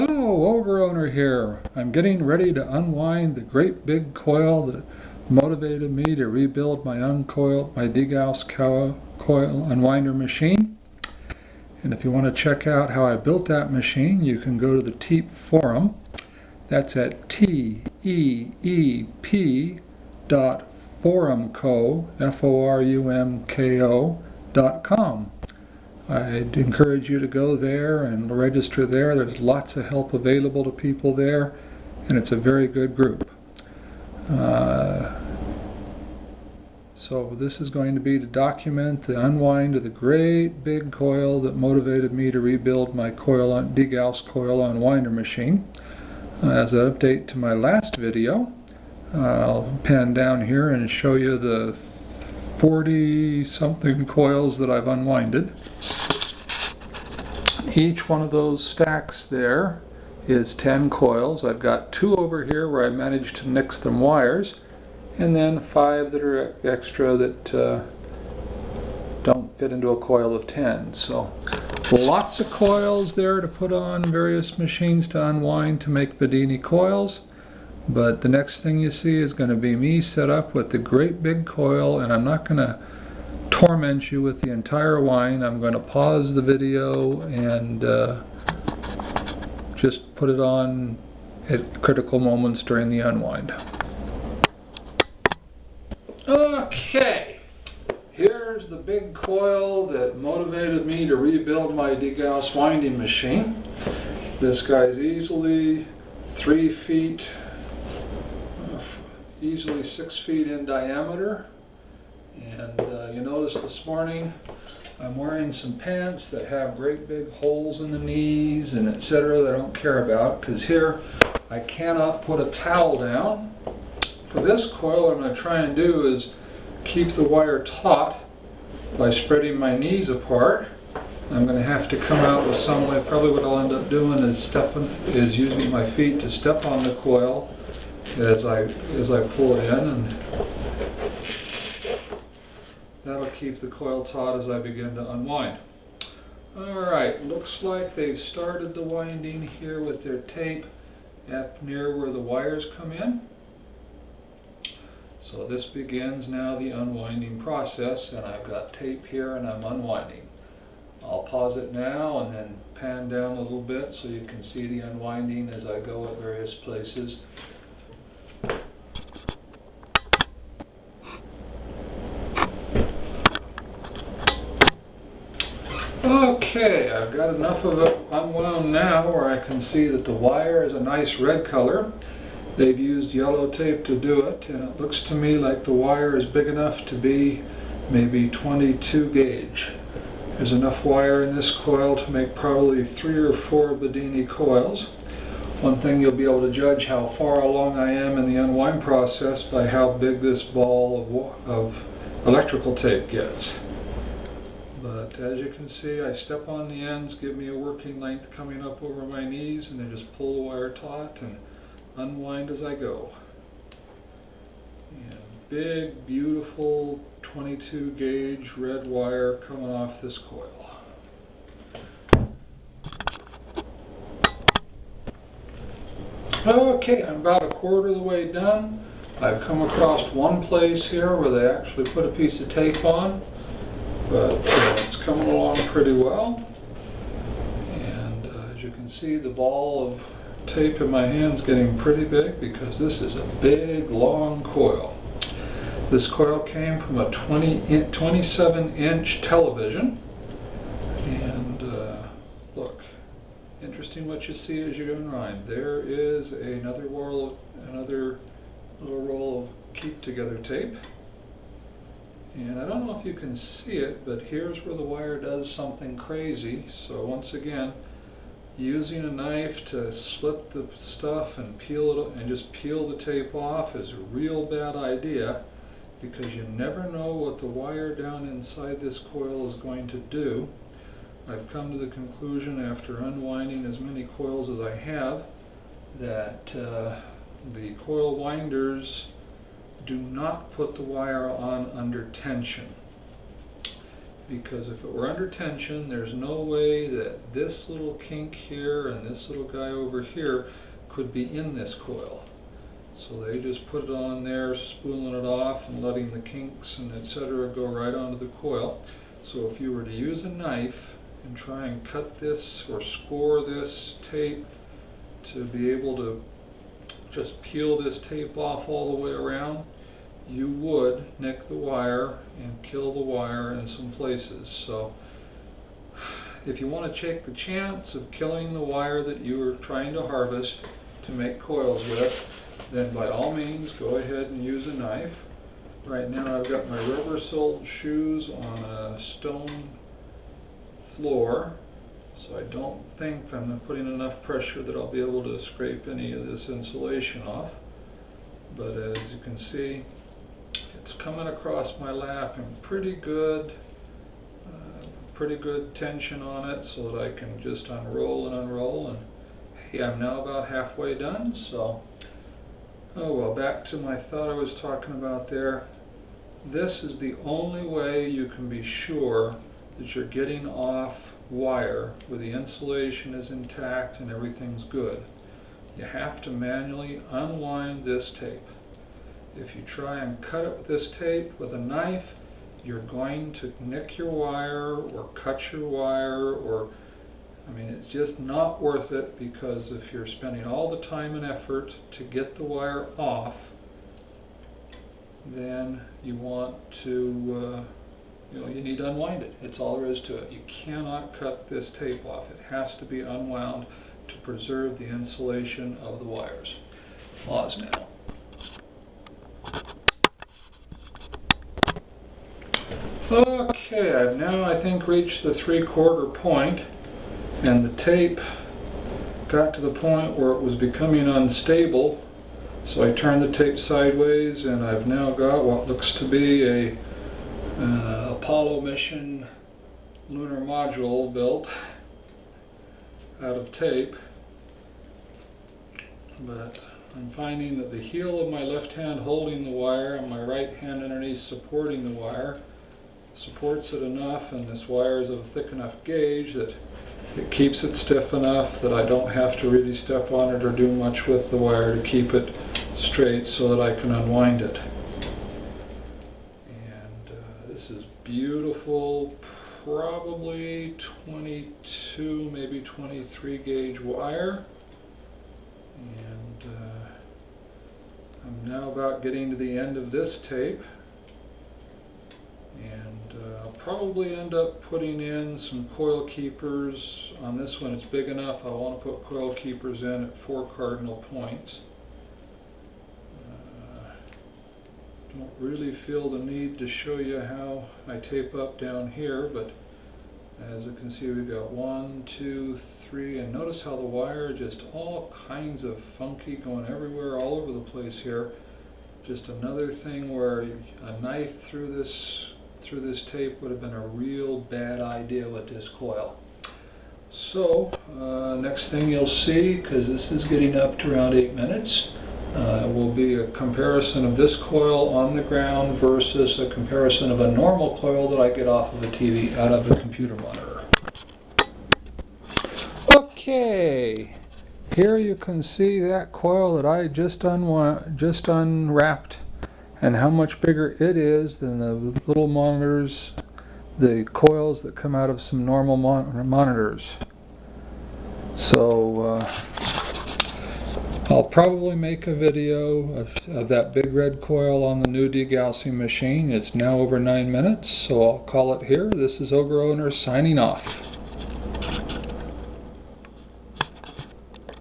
Hello, Ogre owner here. I'm getting ready to unwind the great big coil that motivated me to rebuild my Jigs coil unwinder machine. And if you want to check out how I built that machine, you can go to the TEEP forum. That's at teep.forumco.com. I'd encourage you to go there and register there. There's lots of help available to people there, and it's a very good group. So this is going to be to document the unwind of the great big coil that motivated me to rebuild my Jigs coil unwinder machine. As an update to my last video, I'll pan down here and show you the 40-something coils that I've unwinded. Each one of those stacks there is 10 coils. I've got 2 over here where I managed to nix some wires, and then 5 that are extra that don't fit into a coil of 10. So lots of coils there to put on various machines to unwind to make Bedini coils. But the next thing you see is going to be me set up with the great big coil, and I'm not going to torment you with the entire wind. I'm going to pause the video and just put it on at critical moments during the unwind. Okay, here's the big coil that motivated me to rebuild my Jigs winding machine. This guy's easily 3 feet, easily 6 feet in diameter. And you notice this morning I'm wearing some pants that have great big holes in the knees and etc. that I don't care about, because here I cannot put a towel down. For this coil, what I'm going to try and do is keep the wire taut by spreading my knees apart. I'm going to have to come out with some way. Probably what I'll end up doing is using my feet to step on the coil as I pull it in, and that'll keep the coil taut as I begin to unwind. Alright, looks like they've started the winding here with their tape up near where the wires come in. So this begins now the unwinding process, and I've got tape here and I'm unwinding. I'll pause it now and then pan down a little bit so you can see the unwinding as I go at various places. Okay, I've got enough of it unwound now where I can see that the wire is a nice red color. They've used yellow tape to do it, and it looks to me like the wire is big enough to be maybe 22 gauge. There's enough wire in this coil to make probably 3 or 4 Bedini coils. One thing, you'll be able to judge how far along I am in the unwind process by how big this ball of electrical tape gets. But as you can see, I step on the ends, give me a working length coming up over my knees, and then just pull the wire taut and unwind as I go. And big, beautiful 22 gauge red wire coming off this coil. Okay, I'm about a quarter of the way done. I've come across one place here where they actually put a piece of tape on, but it's coming along pretty well. And as you can see, the ball of tape in my hand's getting pretty big because this is a big, long coil. This coil came from a 27-inch television. And look, interesting what you see as you unwind. There is another little roll of keep together tape. And I don't know if you can see it, but here's where the wire does something crazy. So once again, using a knife to slit the stuff and peel it and just peel the tape off is a real bad idea, because you never know what the wire down inside this coil is going to do. I've come to the conclusion after unwinding as many coils as I have that the coil winders do not put the wire on under tension. because if it were under tension, there's no way that this little kink here and this little guy over here could be in this coil. So they just put it on there, spooling it off and letting the kinks and etc. go right onto the coil. So if you were to use a knife and try and cut this or score this tape to be able to just peel this tape off all the way around, you would nick the wire and kill the wire in some places. So if you want to take the chance of killing the wire that you are trying to harvest to make coils with, then by all means go ahead and use a knife. Right now I've got my rubber-soled shoes on a stone floor, so I don't think I'm putting enough pressure that I'll be able to scrape any of this insulation off. But as you can see, it's coming across my lap and pretty good tension on it, so that I can just unroll and unroll, and hey, I'm now about halfway done. So, oh well, back to my thought I was talking about there. This is the only way you can be sure that you're getting off wire where the insulation is intact and everything's good. You have to manually unwind this tape. If you try and cut it with this tape with a knife, you're going to nick your wire or cut your wire, or I mean, it's just not worth it, because if you're spending all the time and effort to get the wire off, then you want to, you need to unwind it. It's all there is to it. You cannot cut this tape off. It has to be unwound to preserve the insulation of the wires. Pause now. Okay, I've now, I think, reached the 3/4 point, and the tape got to the point where it was becoming unstable. So I turned the tape sideways, and I've now got what looks to be a Apollo mission lunar module built out of tape. But I'm finding that the heel of my left hand holding the wire and my right hand underneath supporting the wire supports it enough, and this wire is of a thick enough gauge that it keeps it stiff enough that I don't have to really step on it or do much with the wire to keep it straight so that I can unwind it. And this is beautiful, probably 22, maybe 23 gauge wire. And I'm now about getting to the end of this tape. And I'll probably end up putting in some coil keepers. On this one it's big enough, I want to put coil keepers in at 4 cardinal points. Don't really feel the need to show you how I tape up down here, but as you can see, we've got 1, 2, 3, and notice how the wire just all kinds of funky, going everywhere, all over the place here. Just another thing where a knife through this tape would have been a real bad idea with this coil. So next thing you'll see, because this is getting up to around 8 minutes, will be a comparison of this coil on the ground versus a comparison of a normal coil that I get off of a TV, out of a computer monitor. Okay, here you can see that coil that I just unwrapped, and how much bigger it is than the little monitors, the coils that come out of some normal monitors. So I'll probably make a video of that big red coil on the new degaussing machine. It's now over 9 minutes, so I'll call it here. This is Ogre Owner signing off.